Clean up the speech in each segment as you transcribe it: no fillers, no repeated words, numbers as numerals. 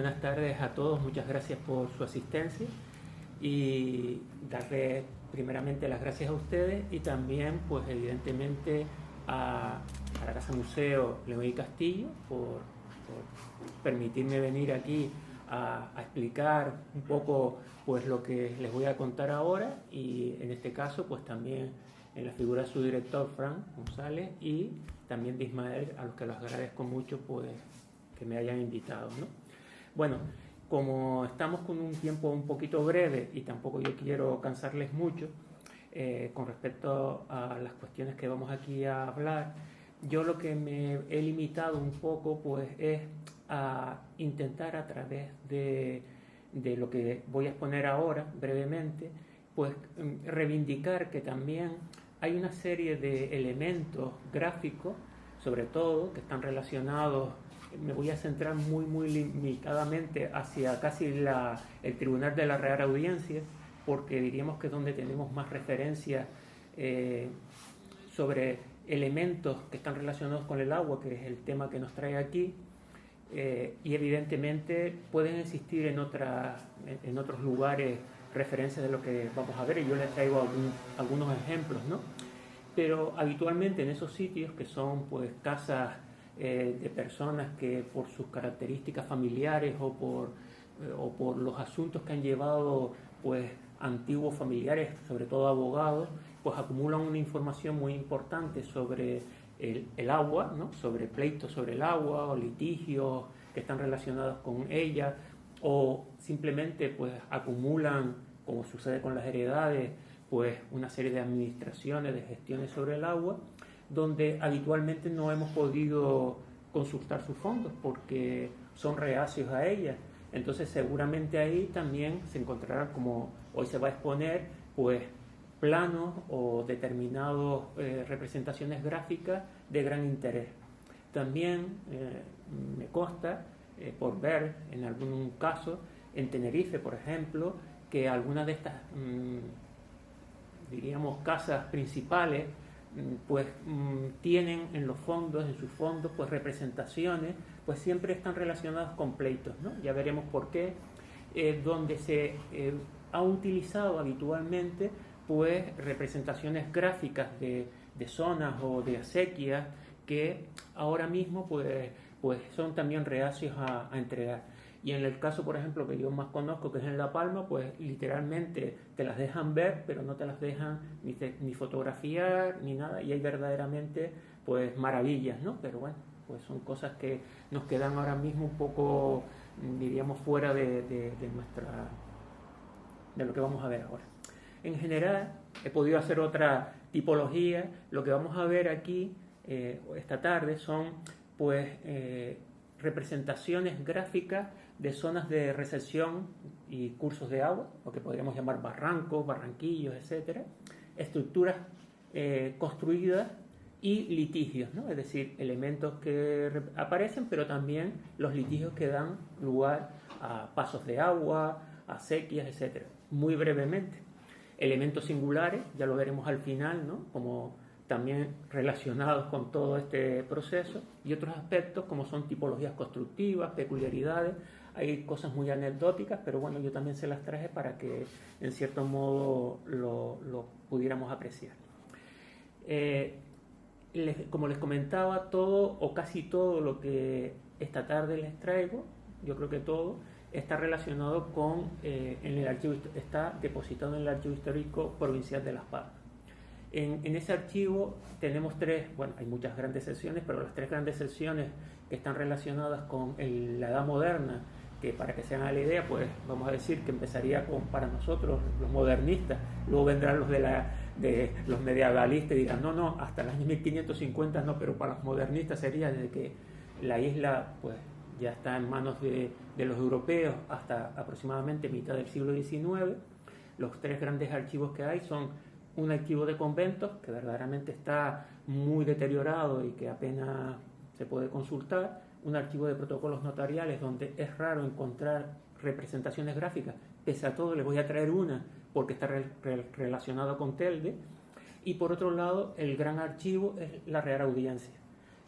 buenas tardes a todos, muchas gracias por su asistencia y darle primeramente las gracias a ustedes y también pues evidentemente a la Casa Museo León y Castillo por permitirme venir aquí a explicar un poco pues lo que les voy a contar ahora y en este caso pues también en la figura de su director Fran González y también de Ismael, a los que los agradezco mucho pues que me hayan invitado, ¿no? Bueno, como estamos con un tiempo un poquito breve y tampoco yo quiero cansarles mucho con respecto a las cuestiones que vamos aquí a hablar, yo lo que me he limitado un poco pues es a intentar a través de lo que voy a exponer ahora brevemente, pues reivindicar que también hay una serie de elementos gráficos, sobre todo, que están relacionados. Me voy a centrar muy limitadamente hacia casi el Tribunal de la Real Audiencia, porque diríamos que es donde tenemos más referencias sobre elementos que están relacionados con el agua, que es el tema que nos trae aquí, y evidentemente pueden existir en otros lugares referencias de lo que vamos a ver, y yo les traigo algunos ejemplos, ¿no? Pero habitualmente en esos sitios que son pues casas de personas que por sus características familiares o por los asuntos que han llevado pues antiguos familiares, sobre todo abogados, pues acumulan una información muy importante sobre el agua, ¿no? Sobre pleitos sobre el agua o litigios que están relacionados con ella, o simplemente pues acumulan, como sucede con las heredades, pues una serie de administraciones, de gestiones sobre el agua, donde habitualmente no hemos podido consultar sus fondos porque son reacios a ellas. Entonces seguramente ahí también se encontrará, como hoy se va a exponer, pues planos o determinadas representaciones gráficas de gran interés. También me consta por ver en algún caso en Tenerife, por ejemplo, que algunas de estas diríamos casas principales pues tienen en los fondos, en sus fondos, pues representaciones, pues siempre están relacionadas con pleitos, ¿no? Ya veremos por qué, donde se ha utilizado habitualmente pues representaciones gráficas de zonas o de acequias que ahora mismo pues son también reacios a entregar. Y en el caso, por ejemplo, que yo más conozco, que es en La Palma, pues literalmente te las dejan ver, pero no te las dejan ni fotografiar, ni nada, y hay verdaderamente pues maravillas, ¿no? Pero bueno, pues son cosas que nos quedan ahora mismo un poco, diríamos, fuera de lo que vamos a ver ahora. En general, he podido hacer otra tipología. Lo que vamos a ver aquí esta tarde son pues representaciones gráficas de zonas de recepción y cursos de agua, lo que podríamos llamar barrancos, barranquillos, etcétera, estructuras construidas y litigios, ¿no? Es decir, elementos que aparecen, pero también los litigios que dan lugar a pasos de agua, a sequías, etcétera. Muy brevemente, elementos singulares, ya lo veremos al final, ¿no? Como también relacionados con todo este proceso, y otros aspectos como son tipologías constructivas, peculiaridades. Hay cosas muy anecdóticas, pero bueno, yo también se las traje para que en cierto modo lo pudiéramos apreciar. Como les comentaba, todo o casi todo lo que esta tarde les traigo, yo creo que todo, está relacionado con, en el archivo, está depositado en el Archivo Histórico Provincial de Las Palmas. En ese archivo tenemos hay muchas grandes secciones, pero las tres grandes secciones que están relacionadas con la Edad Moderna, que para que se hagan la idea, pues vamos a decir que empezaría con, para nosotros, los modernistas, luego vendrán los de los medievalistas y dirán, no, hasta el año 1550 no, pero para los modernistas sería desde que la isla pues ya está en manos de los europeos hasta aproximadamente mitad del siglo XIX. Los tres grandes archivos que hay son un archivo de conventos, que verdaderamente está muy deteriorado y que apenas se puede consultar, un archivo de protocolos notariales donde es raro encontrar representaciones gráficas, pese a todo les voy a traer una porque está relacionado con Telde, y por otro lado el gran archivo es la Real Audiencia.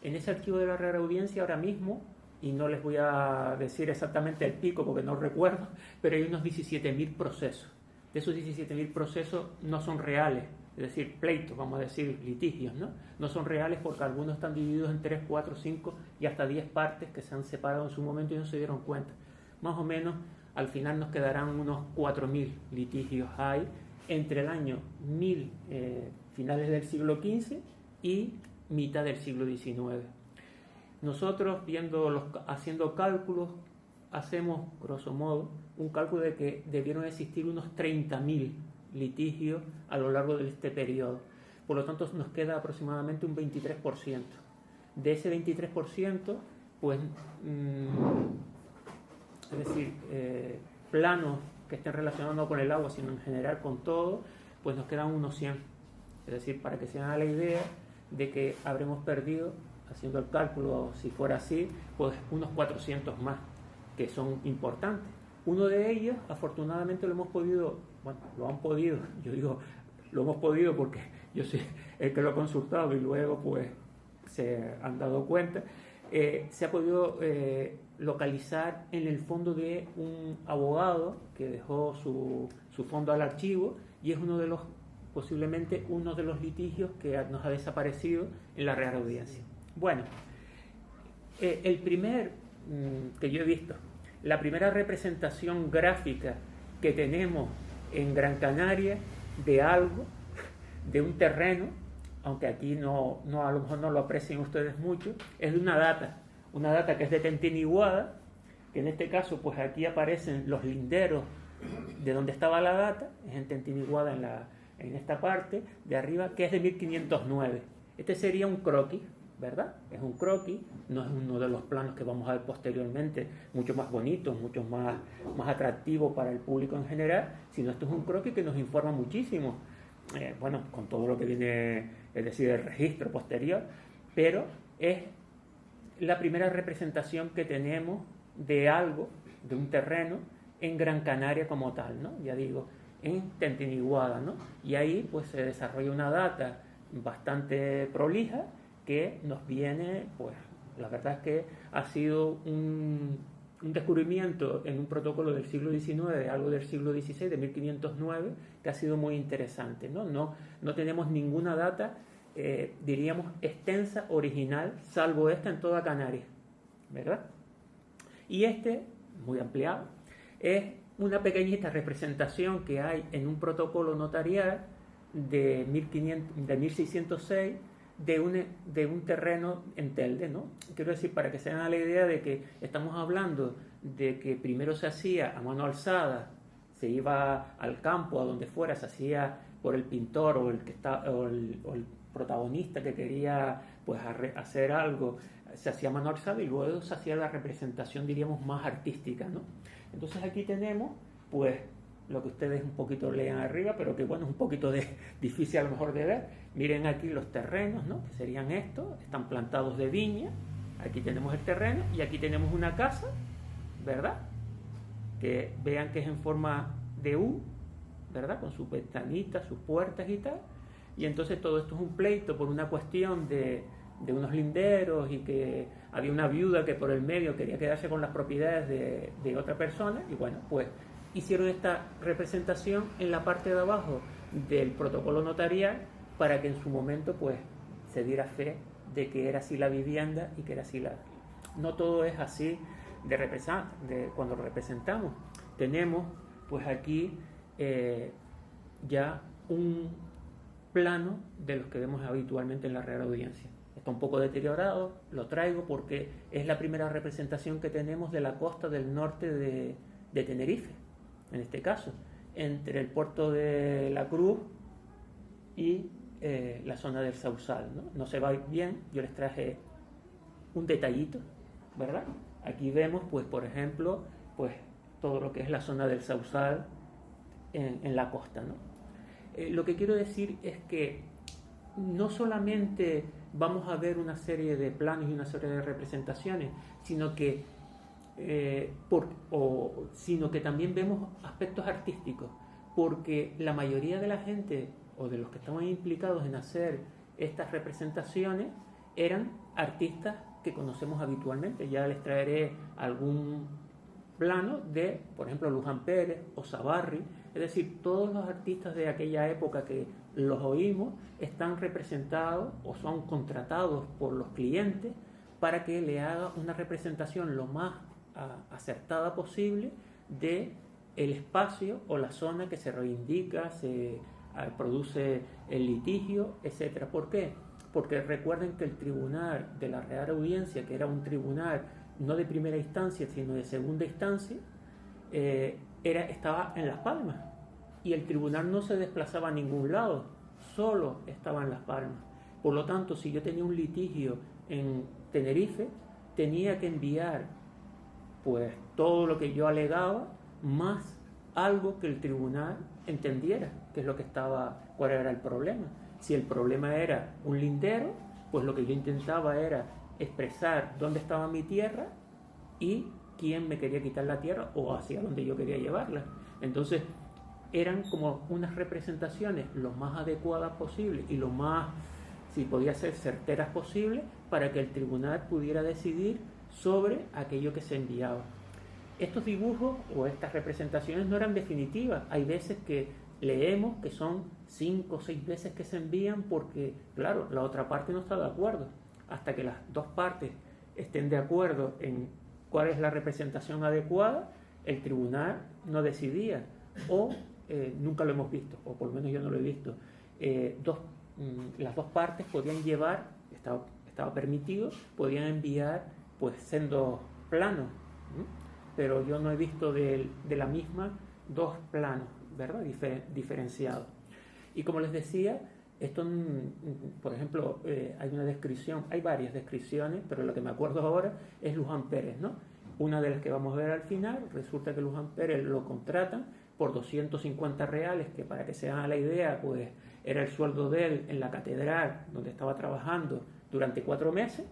En ese archivo de la Real Audiencia ahora mismo y no les voy a decir exactamente el pico porque no recuerdo, pero hay unos 17.000 procesos. De esos 17.000 procesos no son reales, es decir, pleitos, vamos a decir, litigios, ¿no? No son reales porque algunos están divididos en 3, 4, 5 y hasta 10 partes que se han separado en su momento y no se dieron cuenta. Más o menos, al final nos quedarán unos 4.000 litigios hay entre el año 1000, finales del siglo XV y mitad del siglo XIX. Nosotros, haciendo cálculos, hacemos, grosso modo, un cálculo de que debieron existir unos 30.000 litigios a lo largo de este periodo. Por lo tanto, nos queda aproximadamente un 23%. De ese 23%, pues, es decir, planos que estén relacionados no con el agua, sino en general con todo, pues nos quedan unos 100. Es decir, para que se hagan la idea de que habremos perdido, haciendo el cálculo, si fuera así, pues unos 400 más, que son importantes. Uno de ellos, afortunadamente, lo han podido, yo digo, lo hemos podido porque yo soy el que lo ha consultado y luego pues se han dado cuenta, se ha podido localizar en el fondo de un abogado que dejó su fondo al archivo y es posiblemente uno de los litigios que nos ha desaparecido en la Real Audiencia. Bueno, el primer que yo he visto, la primera representación gráfica que tenemos en Gran Canaria de algo, de un terreno, aunque aquí no a lo mejor no lo aprecien ustedes mucho, es de una data que es de Tentiniguada, que en este caso pues aquí aparecen los linderos de donde estaba la data, es en Tentiniguada en esta parte de arriba, que es de 1509. Este sería un croquis, ¿verdad? Es un croquis, no es uno de los planos que vamos a ver posteriormente, mucho más bonitos, mucho más atractivos para el público en general, sino esto es un croquis que nos informa muchísimo, con todo lo que viene, es decir, el registro posterior, pero es la primera representación que tenemos de algo, de un terreno, en Gran Canaria como tal, ¿no? Ya digo, en Tentiniguada, ¿no? Y ahí pues se desarrolla una data bastante prolija, que nos viene, pues la verdad es que ha sido un descubrimiento en un protocolo del siglo XIX, algo del siglo XVI, de 1509, que ha sido muy interesante, ¿no? No tenemos ninguna data, diríamos, extensa, original, salvo esta en toda Canarias, ¿verdad? Y muy ampliado, es una pequeñita representación que hay en un protocolo notarial de 1606, de un terreno en Telde, ¿no? Quiero decir, para que se hagan la idea de que estamos hablando de que primero se hacía a mano alzada, se iba al campo, a donde fuera, se hacía por el pintor o el protagonista que quería pues hacer algo, se hacía a mano alzada y luego se hacía la representación, diríamos, más artística, ¿no? Entonces aquí tenemos pues lo que ustedes un poquito lean arriba, pero que bueno, es un poquito difícil a lo mejor de ver. Miren aquí los terrenos, ¿no? Que serían estos, están plantados de viña. Aquí tenemos el terreno y aquí tenemos una casa, ¿verdad? Que vean que es en forma de U, ¿verdad? Con sus ventanitas, sus puertas y tal. Y entonces todo esto es un pleito por una cuestión de unos linderos y que había una viuda que por el medio quería quedarse con las propiedades de otra persona. Y bueno, pues hicieron esta representación en la parte de abajo del protocolo notarial para que en su momento pues se diera fe de que era así la vivienda y que era así No todo es así de cuando lo representamos. Tenemos pues aquí ya un plano de los que vemos habitualmente en la Real Audiencia. Está un poco deteriorado, lo traigo porque es la primera representación que tenemos de la costa del norte de Tenerife, en este caso, entre el puerto de La Cruz y la zona del Sausal, ¿no? No se va bien, yo les traje un detallito, ¿verdad? Aquí vemos, pues, por ejemplo, pues, todo lo que es la zona del Sausal en la costa, ¿no? Lo que quiero decir es que no solamente vamos a ver una serie de planos y una serie de representaciones, sino que también vemos aspectos artísticos, porque la mayoría de la gente o de los que estaban implicados en hacer estas representaciones eran artistas que conocemos habitualmente. Ya les traeré algún plano de, por ejemplo, Luján Pérez o Sabarri, es decir, todos los artistas de aquella época que los oímos están representados o son contratados por los clientes para que le haga una representación lo más acertada posible de el espacio o la zona que se reivindica, se produce el litigio, etc. ¿Por qué? Porque recuerden que el tribunal de la Real Audiencia, que era un tribunal no de primera instancia, sino de segunda instancia, estaba en Las Palmas, y el tribunal no se desplazaba a ningún lado, solo estaba en Las Palmas. Por lo tanto, si yo tenía un litigio en Tenerife, tenía que enviar pues todo lo que yo alegaba, más algo que el tribunal entendiera qué es lo que cuál era el problema. Si el problema era un lindero, pues lo que yo intentaba era expresar dónde estaba mi tierra y quién me quería quitar la tierra o hacia dónde yo quería llevarla. Entonces eran como unas representaciones lo más adecuadas posible y lo más, si podía ser, certeras posible, para que el tribunal pudiera decidir sobre aquello que se enviaba. Estos dibujos o estas representaciones no eran definitivas. Hay veces que leemos que son 5 o 6 veces que se envían porque, claro, la otra parte no está de acuerdo. Hasta que las dos partes estén de acuerdo en cuál es la representación adecuada, el tribunal no decidía. O nunca lo hemos visto, o por lo menos yo no lo he visto. Las dos partes podían llevar, estaba permitido, podían enviar pues sendos planos, pero yo no he visto de la misma dos planos, ¿verdad? Diferenciados. Y como les decía, esto, por ejemplo, hay una descripción, hay varias descripciones, pero lo que me acuerdo ahora es Luján Pérez, ¿no? Una de las que vamos a ver al final, resulta que Luján Pérez lo contratan por 250 reales, que para que se hagan la idea, pues era el sueldo de él en la catedral donde estaba trabajando durante 4 meses,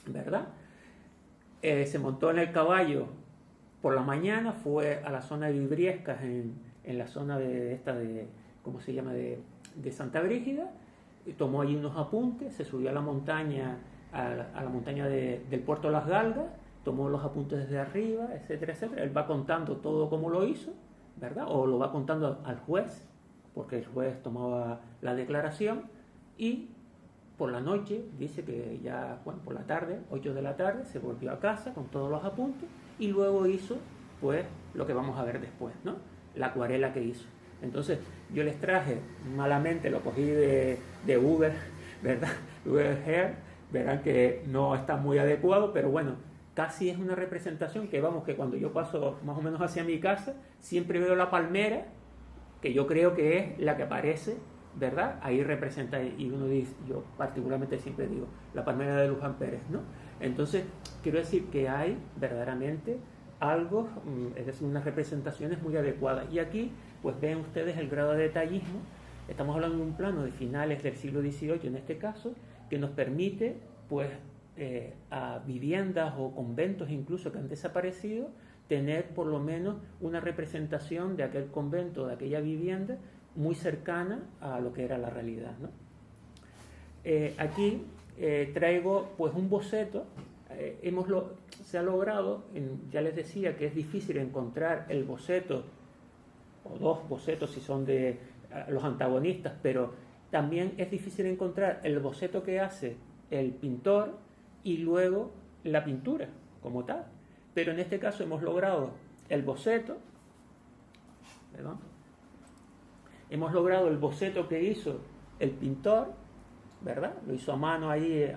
¿verdad? Se montó en el caballo por la mañana, fue a la zona de Vibriescas, en la zona ¿cómo se llama?, de Santa Brígida, y tomó allí unos apuntes, se subió a la montaña, a la montaña del Puerto de las Galgas, tomó los apuntes desde arriba, etcétera, etcétera. Él va contando todo como lo hizo, ¿verdad? O lo va contando al juez, porque el juez tomaba la declaración, y por la noche, dice que ya, bueno, por la tarde, 8 de la tarde, se volvió a casa con todos los apuntes, y luego hizo, pues, lo que vamos a ver después, ¿no? La acuarela que hizo. Entonces, yo les traje, malamente lo cogí de Uber, ¿verdad? Uber Hair, verán que no está muy adecuado, pero bueno, casi es una representación que, vamos, que cuando yo paso más o menos hacia mi casa, siempre veo la palmera, que yo creo que es la que aparece, ¿verdad? Ahí representa, y uno dice, yo particularmente siempre digo, la palmera de Luján Pérez, ¿no? Entonces, quiero decir que hay verdaderamente algo, es decir, unas representaciones muy adecuadas. Y aquí, pues ven ustedes el grado de detallismo. Estamos hablando de un plano de finales del siglo XVIII, en este caso, que nos permite, pues, a viviendas o conventos incluso que han desaparecido, tener por lo menos una representación de aquel convento, de aquella vivienda, muy cercana a lo que era la realidad, ¿no? Aquí traigo pues un boceto. Se ha logrado, ya les decía que es difícil encontrar el boceto, o dos bocetos si son de los antagonistas, pero también es difícil encontrar el boceto que hace el pintor y luego la pintura como tal. Pero en este caso hemos logrado el boceto, ¿perdón? Hemos logrado el boceto que hizo el pintor, ¿verdad? Lo hizo a mano ahí,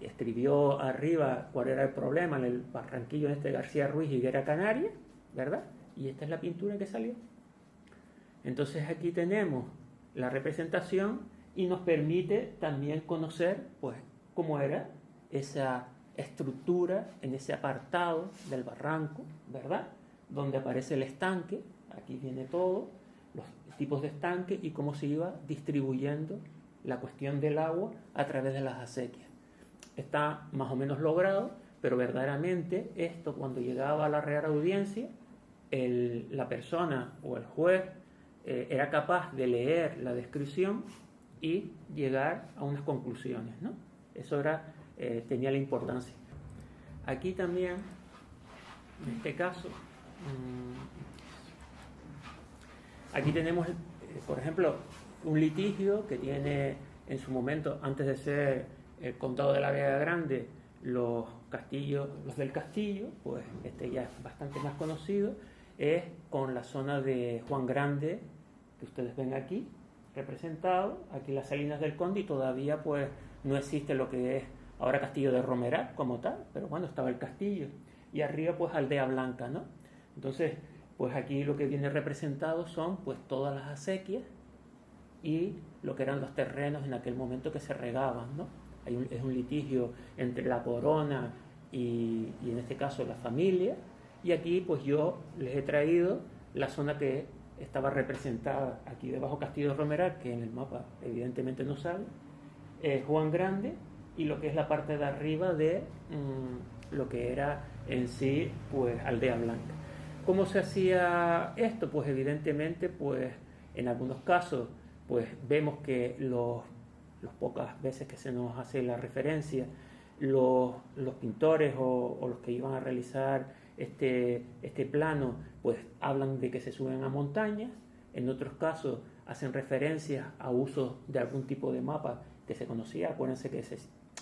escribió arriba cuál era el problema en el barranquillo de García Ruiz, Higuera Canaria, ¿verdad? Y esta es la pintura que salió. Entonces aquí tenemos la representación y nos permite también conocer, pues, cómo era esa estructura en ese apartado del barranco, ¿verdad? Donde aparece el estanque, aquí viene todo, los tipos de estanque y cómo se iba distribuyendo la cuestión del agua a través de las acequias. Está más o menos logrado, pero verdaderamente esto, cuando llegaba a la Real Audiencia, la persona o el juez era capaz de leer la descripción y llegar a unas conclusiones, ¿no? Eso era tenía la importancia. Aquí también, en este caso, aquí tenemos, por ejemplo, un litigio que tiene en su momento, antes de ser el condado de la Vega Grande, los castillos, los del Castillo, pues este ya es bastante más conocido, es con la zona de Juan Grande, que ustedes ven aquí, representado, aquí las Salinas del Conde, y todavía pues no existe lo que es ahora Castillo de Romeral como tal, pero bueno, estaba el castillo, y arriba pues Aldea Blanca, ¿no? Entonces, pues aquí lo que viene representado son pues todas las acequias y lo que eran los terrenos en aquel momento que se regaban, ¿no? Es un litigio entre la corona y en este caso la familia, y aquí pues yo les he traído la zona que estaba representada aquí debajo Castillo de Romeral, que en el mapa evidentemente no sale, Juan Grande, y lo que es la parte de arriba de lo que era en sí pues Aldea Blanca. ¿Cómo se hacía esto? Pues evidentemente pues en algunos casos pues vemos que las pocas veces que se nos hace la referencia, los pintores o los que iban a realizar este plano pues hablan de que se suben a montañas, en otros casos hacen referencias a uso de algún tipo de mapa que se conocía. Acuérdense que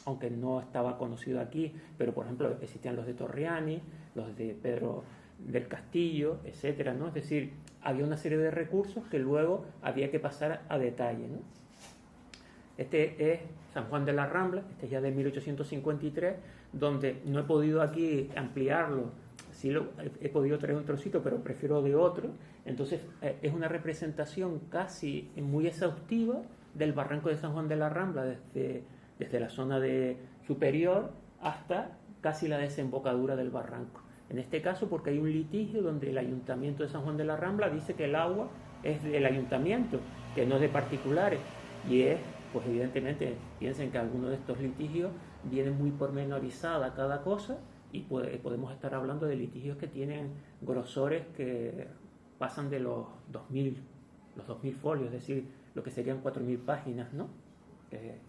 aunque no estaba conocido aquí, pero por ejemplo existían los de Torriani, los de Pedro del Castillo, etcétera, ¿no? Es decir, había una serie de recursos que luego había que pasar a detalle, ¿no? Este es San Juan de la Rambla, este es ya de 1853, donde no he podido aquí ampliarlo, sí he podido traer un trocito, pero prefiero de otro. Entonces es una representación casi muy exhaustiva del barranco de San Juan de la Rambla, desde la zona superior hasta casi la desembocadura del barranco. En este caso porque hay un litigio donde el ayuntamiento de San Juan de la Rambla dice que el agua es del ayuntamiento, que no es de particulares, y es, pues evidentemente, piensen que algunos de estos litigios vienen muy pormenorizada cada cosa, y podemos estar hablando de litigios que tienen grosores que pasan de los 2000 folios, es decir, lo que serían 4000 páginas, ¿no?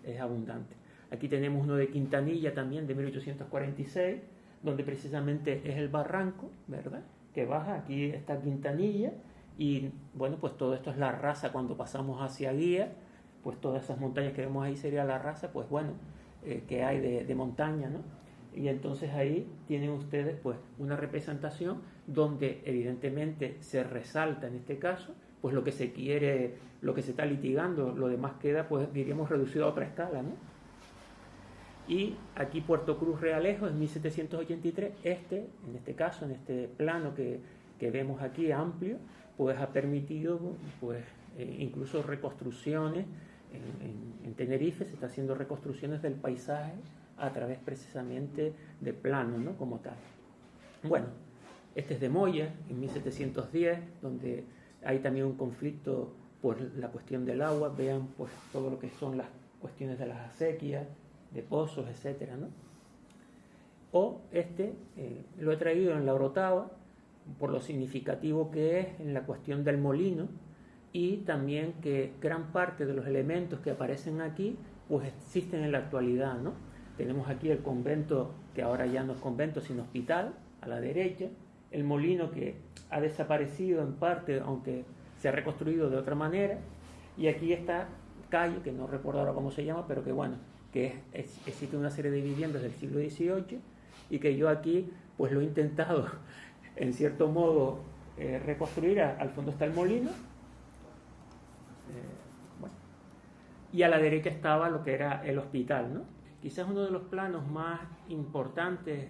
Es abundante. Aquí tenemos uno de Quintanilla también de 1846, donde precisamente es el barranco, ¿verdad?, que baja. Aquí está Quintanilla, y bueno, pues todo esto es la Raza. Cuando pasamos hacia Guía, pues todas esas montañas que vemos ahí sería la Raza, pues bueno, que hay de montaña, ¿no? Y entonces ahí tienen ustedes pues una representación donde evidentemente se resalta en este caso pues lo que se quiere, lo que se está litigando. Lo demás queda, pues diríamos, reducido a otra escala, ¿no? Y aquí Puerto Cruz Realejo en 1783, en este caso, en este plano que vemos aquí amplio, pues ha permitido pues incluso reconstrucciones. En Tenerife se está haciendo reconstrucciones del paisaje a través precisamente de planos, ¿no?, como tal. Bueno, este es de Moya en 1710, donde hay también un conflicto por la cuestión del agua. Vean pues todo lo que son las cuestiones de las acequias, de pozos, etcétera, ¿no? O lo he traído en la Orotava por lo significativo que es en la cuestión del molino, y también que gran parte de los elementos que aparecen aquí pues existen en la actualidad, ¿no? Tenemos aquí el convento, que ahora ya no es convento sino hospital, a la derecha, el molino que ha desaparecido en parte, aunque se ha reconstruido de otra manera, y aquí esta calle, que no recuerdo ahora cómo se llama, pero que bueno, que existe una serie de viviendas del siglo XVIII, y que yo aquí pues lo he intentado en cierto modo reconstruir. Al fondo está el molino, bueno, y a la derecha estaba lo que era el hospital, ¿no? Quizás uno de los planos más importantes,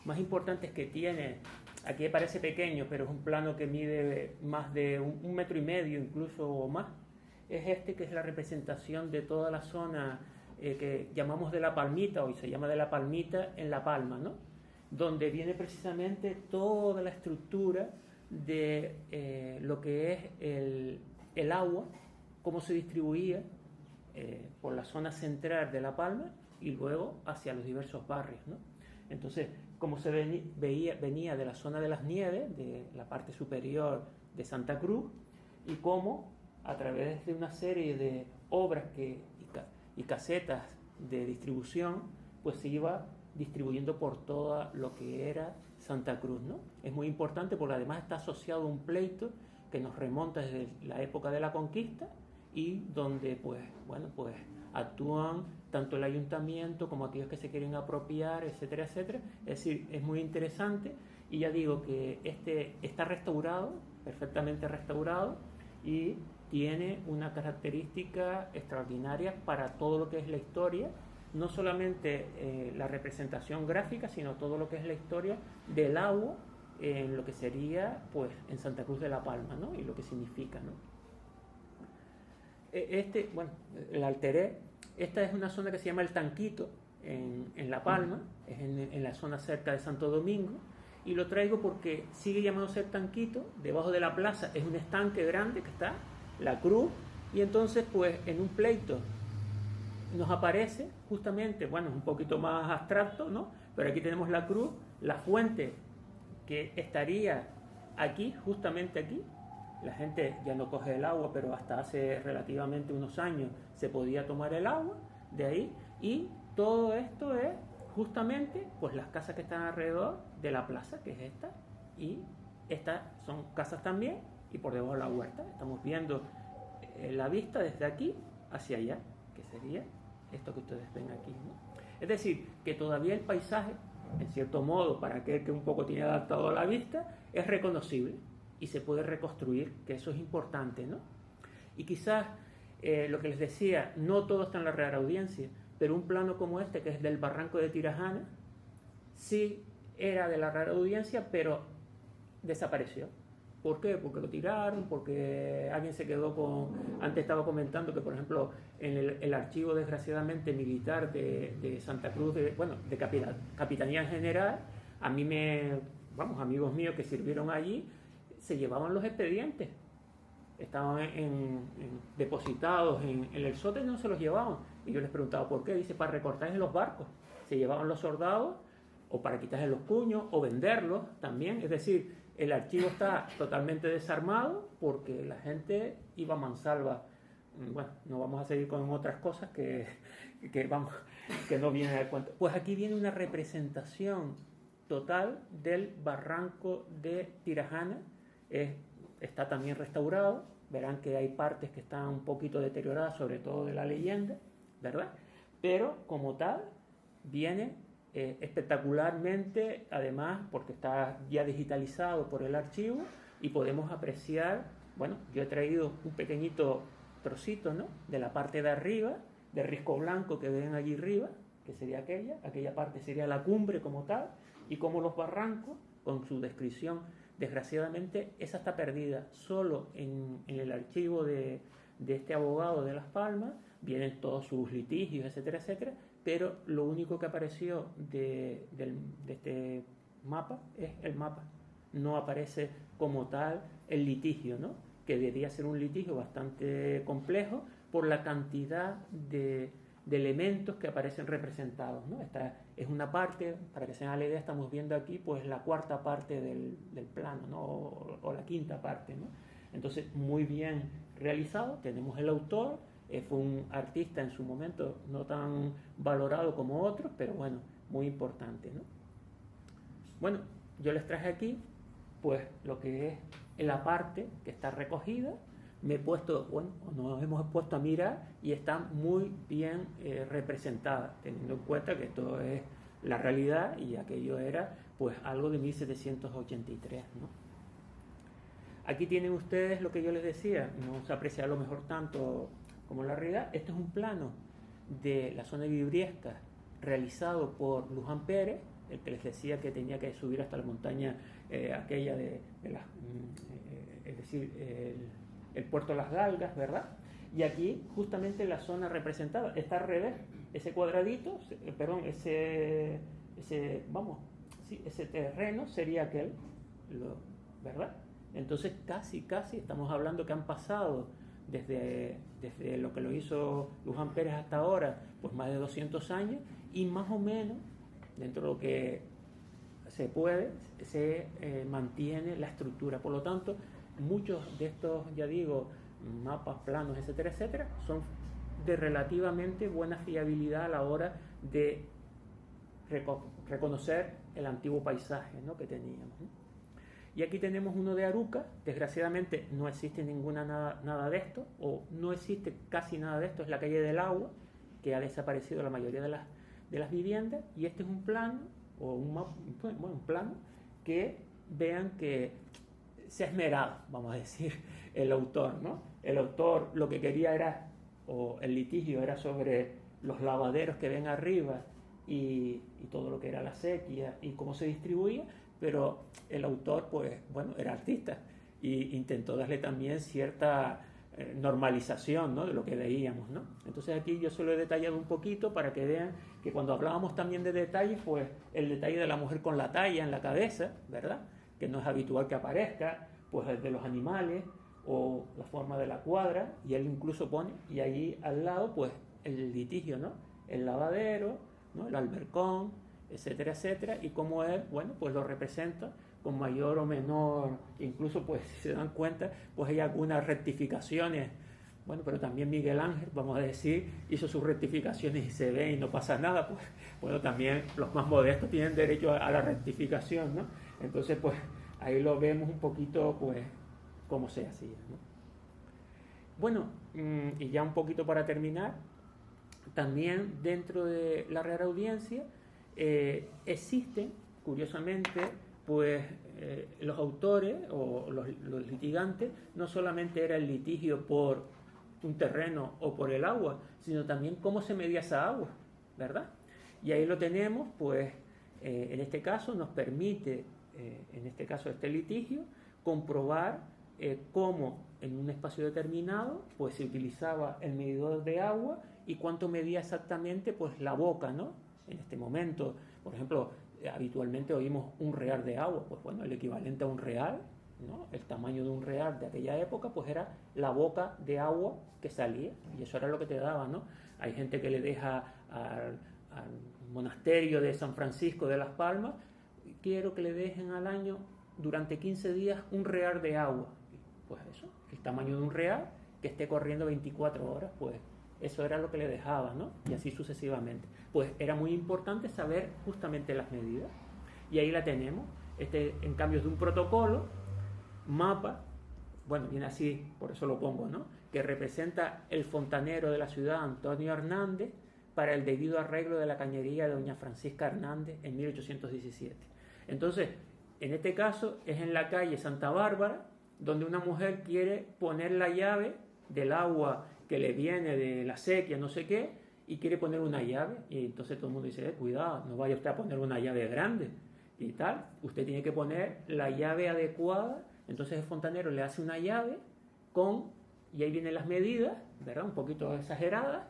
más importantes que tiene, aquí parece pequeño, pero es un plano que mide más de 1,5 metros, incluso o más, es que es la representación de toda la zona que llamamos de la Palmita, hoy se llama de la Palmita en La Palma, ¿no?, donde viene precisamente toda la estructura de lo que es el agua, cómo se distribuía por la zona central de La Palma y luego hacia los diversos barrios, ¿no? Entonces, como se venía de la zona de las Nieves, de la parte superior de Santa Cruz, y cómo a través de una serie de obras y casetas de distribución, pues se iba distribuyendo por todo lo que era Santa Cruz, ¿no? Es muy importante porque además está asociado a un pleito que nos remonta desde la época de la conquista y donde pues actúan tanto el ayuntamiento como aquellos que se quieren apropiar, etcétera, etcétera. Es decir, es muy interesante y ya digo que está restaurado, perfectamente restaurado, y tiene una característica extraordinaria para todo lo que es la historia, no solamente la representación gráfica, sino todo lo que es la historia del agua en lo que sería pues en Santa Cruz de la Palma, ¿no? Y lo que significa, ¿no? La alteré. Esta es una zona que se llama El Tanquito en La Palma, es en la zona cerca de Santo Domingo, y lo traigo porque sigue llamándose El Tanquito. Debajo de la plaza es un estanque grande que está la cruz, y entonces pues en un pleito nos aparece justamente, bueno, es un poquito más abstracto, ¿no? Pero aquí tenemos la cruz, la fuente que estaría aquí, justamente aquí. La gente ya no coge el agua, pero hasta hace relativamente unos años se podía tomar el agua de ahí, y todo esto es justamente pues las casas que están alrededor de la plaza, que es esta, y estas son casas también, y por debajo de la huerta estamos viendo la vista desde aquí hacia allá, que sería esto que ustedes ven aquí, ¿no? Es decir, que todavía el paisaje, en cierto modo, para aquel que un poco tiene adaptado a la vista, es reconocible y se puede reconstruir, que eso es importante, ¿no? Y quizás lo que les decía, no todo está en la Real Audiencia, pero un plano como este, que es del Barranco de Tirajana, sí era de la Real Audiencia, pero desapareció. ¿Por qué? Porque lo tiraron, porque alguien se quedó con... Antes estaba comentando que, por ejemplo, en el archivo, desgraciadamente, militar de Santa Cruz, de Capitanía en General, a mí amigos míos que sirvieron allí, se llevaban los expedientes. Estaban depositados en el sótano y no se los llevaban. Y yo les preguntaba por qué. Dice, para recortar en los barcos. Se llevaban los soldados, o para quitarse los puños, o venderlos también. Es decir, el archivo está totalmente desarmado porque la gente iba a mansalva. Bueno, no vamos a seguir con otras cosas que no vienen al cuento. Pues aquí viene una representación total del Barranco de Tirajana. Está también restaurado. Verán que hay partes que están un poquito deterioradas, sobre todo de la leyenda, ¿verdad? Pero como tal, viene espectacularmente, además, porque está ya digitalizado por el archivo y podemos apreciar, bueno, yo he traído un pequeñito trocito, ¿no?, de la parte de arriba, del risco blanco que ven allí arriba, que sería aquella parte sería la cumbre como tal, y como los barrancos, con su descripción, desgraciadamente, esa está perdida. Solo en el archivo de este abogado de Las Palmas vienen todos sus litigios, etcétera, etcétera, pero lo único que apareció de este mapa es el mapa. No aparece como tal el litigio, ¿no?, que debería ser un litigio bastante complejo por la cantidad de elementos que aparecen representados, ¿no? Esta es una parte, para que se hagan la idea, estamos viendo aquí pues la cuarta parte del plano, ¿no?, o la quinta parte, ¿no? Entonces, muy bien realizado. Tenemos el autor, fue un artista en su momento no tan valorado como otros, pero bueno, muy importante, ¿no? Bueno, yo les traje aquí pues lo que es la parte que está recogida. Nos hemos puesto a mirar y está muy bien representada, teniendo en cuenta que esto es la realidad y aquello era pues algo de 1783, ¿no? Aquí tienen ustedes lo que yo les decía, no se aprecia a lo mejor tanto como la realidad. Este es un plano de la zona de Vibriesca realizado por Luján Pérez, el que les decía que tenía que subir hasta la montaña aquella es decir, el puerto de las Galgas, ¿verdad? Y aquí justamente la zona representada está al revés, ese cuadradito, ese terreno sería aquel, ¿verdad? Entonces casi estamos hablando que han pasado desde lo que lo hizo Luján Pérez hasta ahora, pues más de 200 años, y más o menos, dentro de lo que se puede, se mantiene la estructura. Por lo tanto, muchos de estos, ya digo, mapas, planos, etcétera, etcétera, son de relativamente buena fiabilidad a la hora de reconocer el antiguo paisaje, ¿no?, que teníamos, ¿no? Y aquí tenemos uno de Aruca. Desgraciadamente no existe nada de esto, o no existe casi nada de esto. Es la calle del Agua, que ha desaparecido la mayoría de las viviendas. Y este es un plano, o un plano, que vean que se ha esmerado, vamos a decir, el autor, ¿no? El autor lo que quería era, o el litigio era sobre los lavaderos que ven arriba y todo lo que era la sequía y cómo se distribuía, pero el autor, pues, bueno, era artista y intentó darle también cierta normalización, ¿no?, de lo que veíamos, ¿no? Entonces aquí yo se lo he detallado un poquito para que vean que cuando hablábamos también de detalles, pues el detalle de la mujer con la talla en la cabeza, ¿verdad?, que no es habitual que aparezca, pues el de los animales o la forma de la cuadra, y él incluso pone, y ahí al lado, pues el litigio, ¿no?, el lavadero, ¿no?, el albercón, etcétera, etcétera, y cómo él, bueno, pues lo representa con mayor o menor, incluso, pues, si se dan cuenta, pues hay algunas rectificaciones, bueno, pero también Miguel Ángel, vamos a decir, hizo sus rectificaciones y se ve y no pasa nada, pues, bueno, también los más modestos tienen derecho a la rectificación, ¿no? Entonces, pues, ahí lo vemos un poquito, pues, cómo se hacía, ¿no? Bueno, y ya un poquito para terminar, también dentro de la Real Audiencia existen, curiosamente, pues los autores o los litigantes, no solamente era el litigio por un terreno o por el agua, sino también cómo se medía esa agua, ¿verdad? Y ahí lo tenemos, pues en este caso nos permite, en este caso este litigio, comprobar cómo en un espacio determinado pues se utilizaba el medidor de agua y cuánto medía exactamente pues la boca, ¿no? En este momento, por ejemplo, habitualmente oímos un real de agua, pues bueno, el equivalente a un real, ¿no?, el tamaño de un real de aquella época, pues era la boca de agua que salía, y eso era lo que te daba, ¿no? Hay gente que le deja al monasterio de San Francisco de las Palmas, quiero que le dejen al año durante 15 días un real de agua, pues eso, el tamaño de un real que esté corriendo 24 horas, pues eso era lo que le dejaba, ¿no? Y así sucesivamente. Pues era muy importante saber justamente las medidas. Y ahí la tenemos. Este, en cambio, es de un protocolo, mapa, bueno, viene así, por eso lo pongo, ¿no?, que representa el fontanero de la ciudad, Antonio Hernández, para el debido arreglo de la cañería de doña Francisca Hernández en 1817. Entonces, en este caso, es en la calle Santa Bárbara, donde una mujer quiere poner la llave del agua que le viene de la sequía, no sé qué, y quiere poner una llave, y entonces todo el mundo dice, cuidado, no vaya usted a poner una llave grande y tal, usted tiene que poner la llave adecuada. Entonces el fontanero le hace una llave y ahí vienen las medidas, ¿verdad?, un poquito exageradas,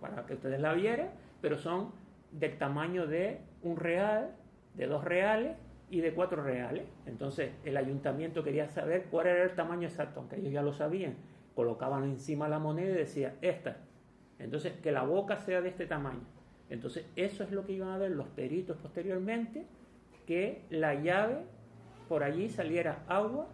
para que ustedes la vieran, pero son del tamaño de un real, de 2 reales y de 4 reales. Entonces el ayuntamiento quería saber cuál era el tamaño exacto, aunque ellos ya lo sabían, colocaban encima la moneda y decía, esta. Entonces, que la boca sea de este tamaño. Entonces, eso es lo que iban a ver los peritos posteriormente, que la llave, por allí saliera agua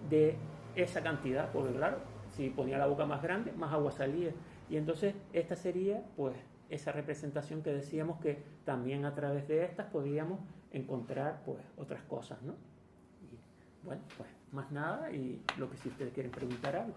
de esa cantidad, porque claro, si ponía la boca más grande, más agua salía. Y entonces, esta sería, pues, esa representación que decíamos que también a través de estas podíamos encontrar, pues, otras cosas, ¿no? Y, bueno, pues, más nada, y lo que si ustedes quieren preguntar algo.